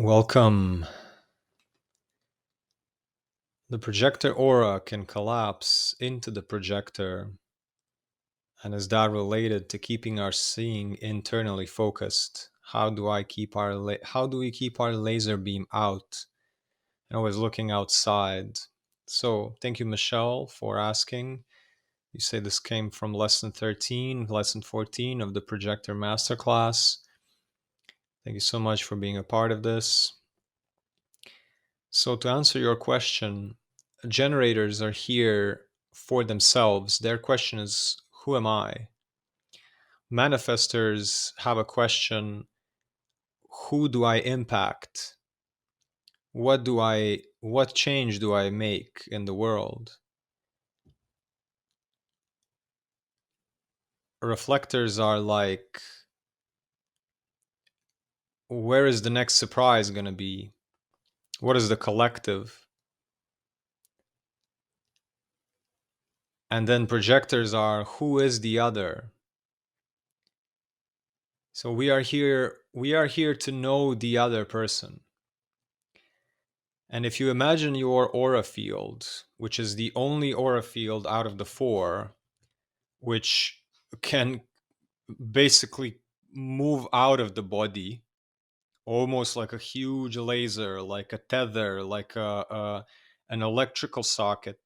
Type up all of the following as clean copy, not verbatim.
Welcome. The projector aura can collapse into the projector, and is that related to keeping our seeing internally focused? How do we keep our laser beam out and always looking outside? So, thank you, Michelle, for asking. You say this came from lesson 13, lesson 14 of the projector masterclass. Thank you so much for being a part of this. So, to answer your question, generators are here for themselves. Their question is, who am I? Manifestors have a question, who do I impact? What change do I make in the world? Reflectors are like, where is the next surprise going to be? What is the collective? And then projectors are, who is the other? So we are here to know the other person. And if you imagine your aura field, which is the only aura field out of the four, which can basically move out of the body, almost like a huge laser, like a tether, like an electrical socket,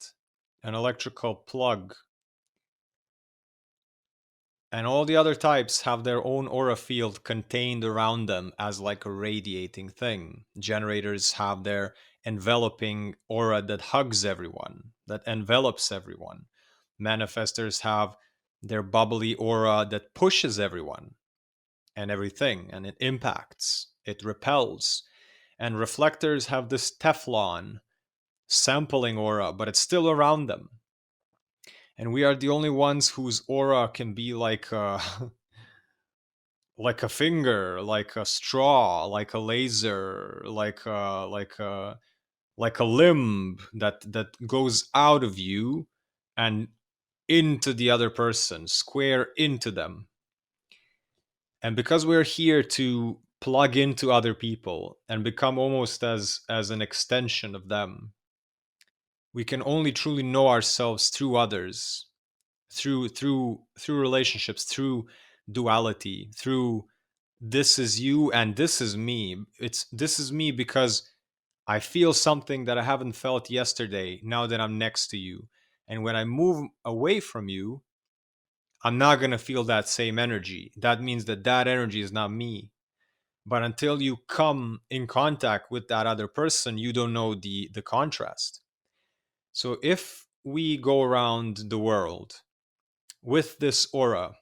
an electrical plug. And all the other types have their own aura field contained around them as like a radiating thing. Generators have their enveloping aura that hugs everyone, that envelops everyone. Manifestors have their bubbly aura that pushes everyone and everything, and it impacts, it repels. And reflectors have this Teflon sampling aura, but it's still around them. And we are the only ones whose aura can be like like a finger, like a straw, like a laser, like a limb that goes out of you and into the other person, square into them. And because we're here to plug into other people and become almost as an extension of them, we can only truly know ourselves through others, through relationships, through duality, through this is you and this is me. It's this is me because I feel something that I haven't felt yesterday now that I'm next to you. And when I move away from you, I'm not going to feel that same energy. That means that that energy is not me. But until you come in contact with that other person, you don't know the contrast. So if we go around the world with this aura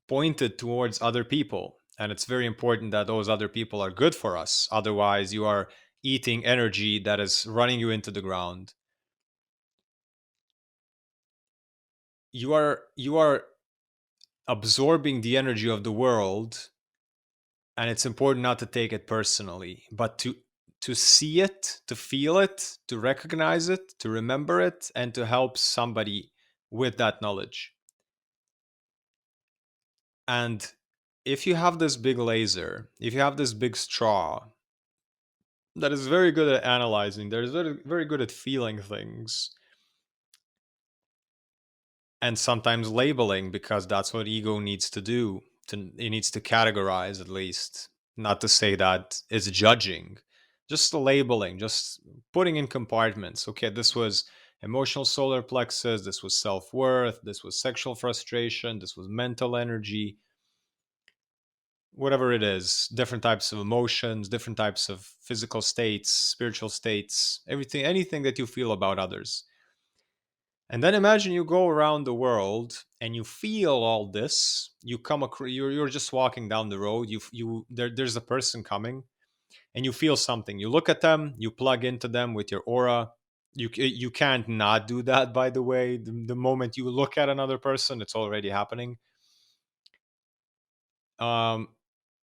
pointed towards other people, and it's very important that those other people are good for us, otherwise you are eating energy that is running you into the ground. You are absorbing the energy of the world, and it's important not to take it personally, but to see it, to feel it, to recognize it, to remember it, and to help somebody with that knowledge. And if you have this big laser, if you have this big straw that is very good at analyzing, that is very good at feeling things, and sometimes labeling, because that's what ego needs to do. It needs to categorize, at least. Not to say that it's judging, just the labeling, just putting in compartments. Okay, this was emotional solar plexus, this was self-worth, this was sexual frustration, this was mental energy, whatever it is, different types of emotions, different types of physical states, spiritual states, everything, anything that you feel about others. And then imagine you go around the world and you feel all this. You come across, you're just walking down the road. There's a person coming, and you feel something. You look at them, you plug into them with your aura. You can't not do that. By the way, the moment you look at another person, it's already happening. Um,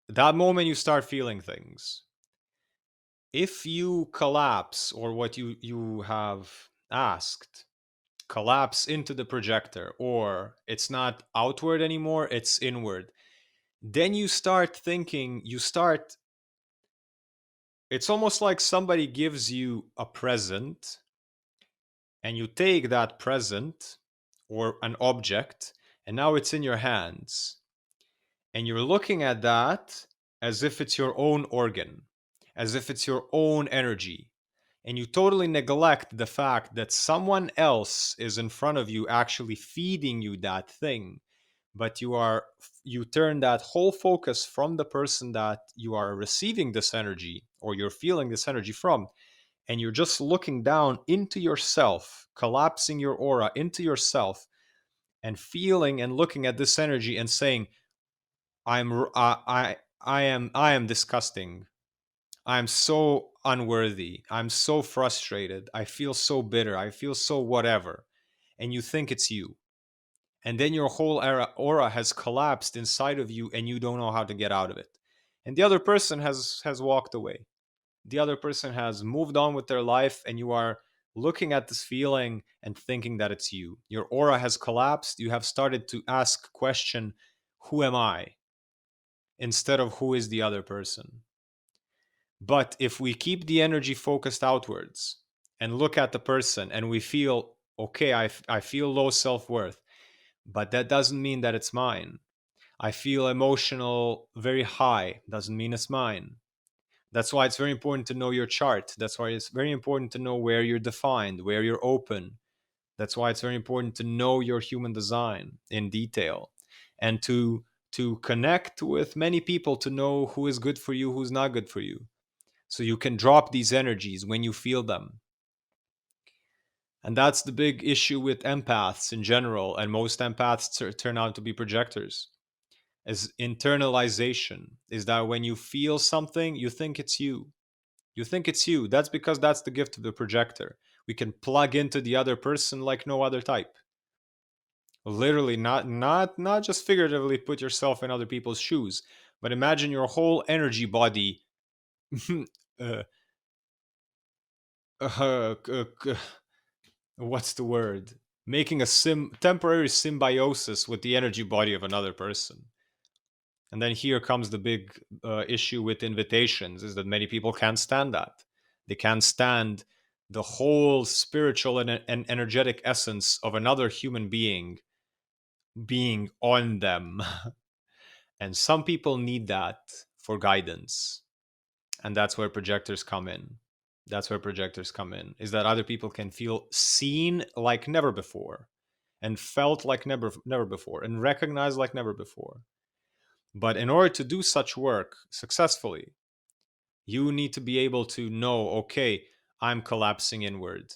that moment you start feeling things. If you collapse, or what you have asked, collapse into the projector, or it's not outward anymore, it's inward, then you start thinking, you start It's almost like somebody gives you a present, and you take that present or an object, and now it's in your hands, and you're looking at that as if it's your own organ, as if it's your own energy. And you totally neglect the fact that someone else is in front of you actually feeding you that thing. But you turn that whole focus from the person that you are receiving this energy or you're feeling this energy from, and you're just looking down into yourself, collapsing your aura into yourself, and feeling and looking at this energy and saying, I am disgusting. I'm so unworthy. I'm so frustrated. I feel so bitter. I feel so whatever. And you think it's you. And then your whole aura has collapsed inside of you and you don't know how to get out of it. And the other person has walked away. The other person has moved on with their life, and you are looking at this feeling and thinking that it's you. Your aura has collapsed. You have started to ask question, who am I? Instead of who is the other person. But if we keep the energy focused outwards and look at the person and we feel, okay, I feel low self worth, but that doesn't mean that it's mine. I feel emotional very high, doesn't mean it's mine. That's why it's very important to know your chart. That's why it's very important to know where you're defined, where you're open. That's why it's very important to know your human design in detail, and to connect with many people to know who is good for you, who's not good for you, so you can drop these energies when you feel them. And that's the big issue with empaths in general, and most empaths turn out to be projectors. Is internalization, is that when you feel something, you think it's you. You think it's you. That's because that's the gift of the projector. We can plug into the other person like no other type. Literally, not just figuratively put yourself in other people's shoes, but imagine your whole energy body uh, uh, what's the word? Making a temporary symbiosis with the energy body of another person. And then here comes the big issue with invitations, is that many people can't stand that. They can't stand the whole spiritual and energetic essence of another human being on them. And some people need that for guidance. And that's where projectors come in. That's where projectors come in, is that other people can feel seen like never before, and felt like never before, and recognized like never before. But in order to do such work successfully, you need to be able to know, okay, I'm collapsing inward.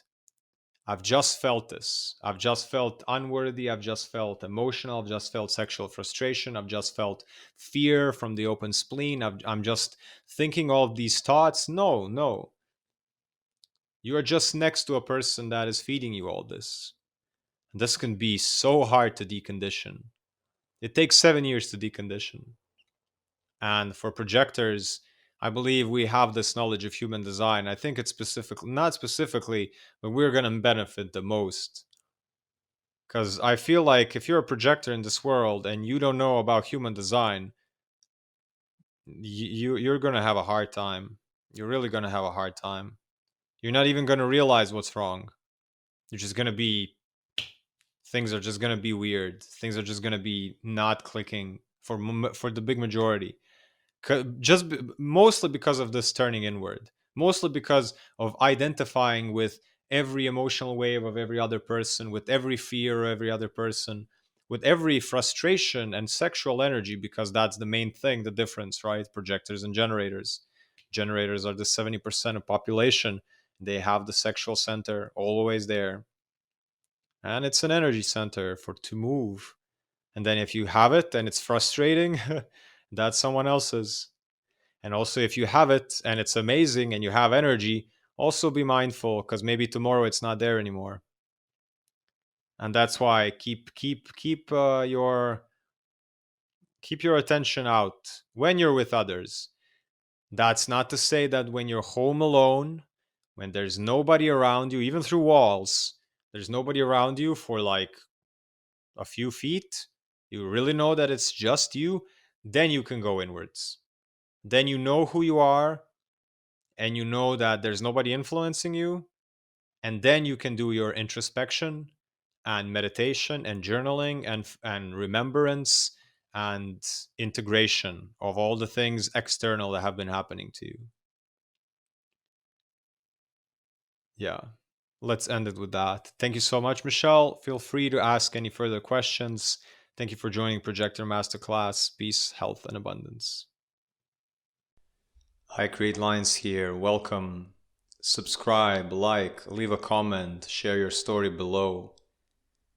I've just felt this. I've just felt unworthy. I've just felt emotional. I've just felt sexual frustration. I've just felt fear from the open spleen. I'm just thinking all of these thoughts. No, no. You are just next to a person that is feeding you all this. This can be so hard to decondition. It takes 7 years to decondition. And for projectors, I believe we have this knowledge of human design. I think it's specifically, not specifically, but we're going to benefit the most. Because I feel like if you're a projector in this world and you don't know about human design, you're going to have a hard time. You're really going to have a hard time. You're not even going to realize what's wrong. You're just going to be, things are just going to be weird. Things are just going to be not clicking for the big majority. Mostly because of this turning inward, mostly because of identifying with every emotional wave of every other person, with every fear of every other person, with every frustration and sexual energy, because that's the main thing, the difference, right? Projectors and generators are the 70% of population. They have the sexual center always there, and it's an energy center for to move. And then if you have it and it's frustrating, that's someone else's. And also, if you have it and it's amazing and you have energy, also be mindful, because maybe tomorrow it's not there anymore. And that's why keep your attention out when you're with others. That's not to say that when you're home alone, when there's nobody around you, even through walls, there's nobody around you for like a few feet, you really know that it's just you, then you can go inwards. Then you know who you are, and you know that there's nobody influencing you, and then you can do your introspection and meditation and journaling and remembrance and integration of all the things external that have been happening to you. Yeah. Let's end it with that. Thank you so much, Michelle. Feel free to ask any further questions. Thank you for joining Projector Masterclass. Peace, health, and abundance. I Create Lines here. Welcome. Subscribe, like, leave a comment, share your story below.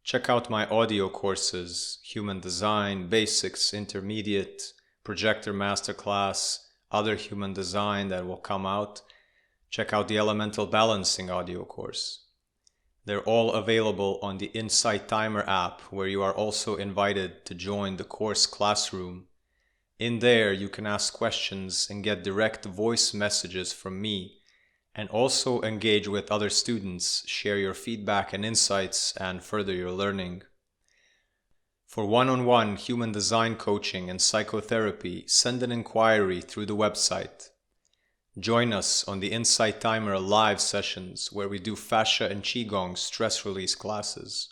Check out my audio courses, Human Design, Basics, Intermediate, Projector Masterclass, other Human Design that will come out. Check out the Elemental Balancing audio course. They're all available on the Insight Timer app, where you are also invited to join the course classroom. In there, you can ask questions and get direct voice messages from me, and also engage with other students, share your feedback and insights, and further your learning. For one-on-one human design coaching and psychotherapy, send an inquiry through the website. Join us on the Insight Timer live sessions, where we do fascia and qigong stress release classes.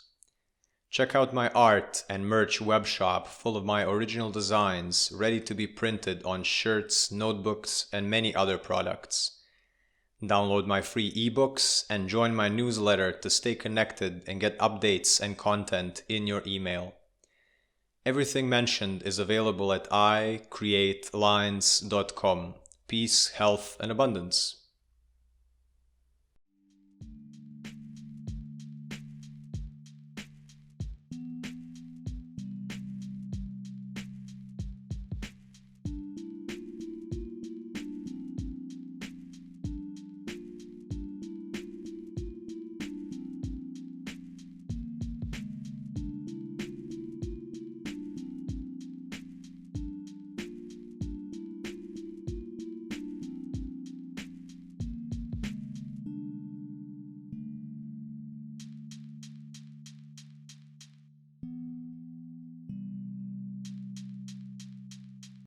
Check out my art and merch webshop full of my original designs ready to be printed on shirts, notebooks, and many other products. Download my free ebooks and join my newsletter to stay connected and get updates and content in your email. Everything mentioned is available at icreatelines.com. Peace, health, and abundance.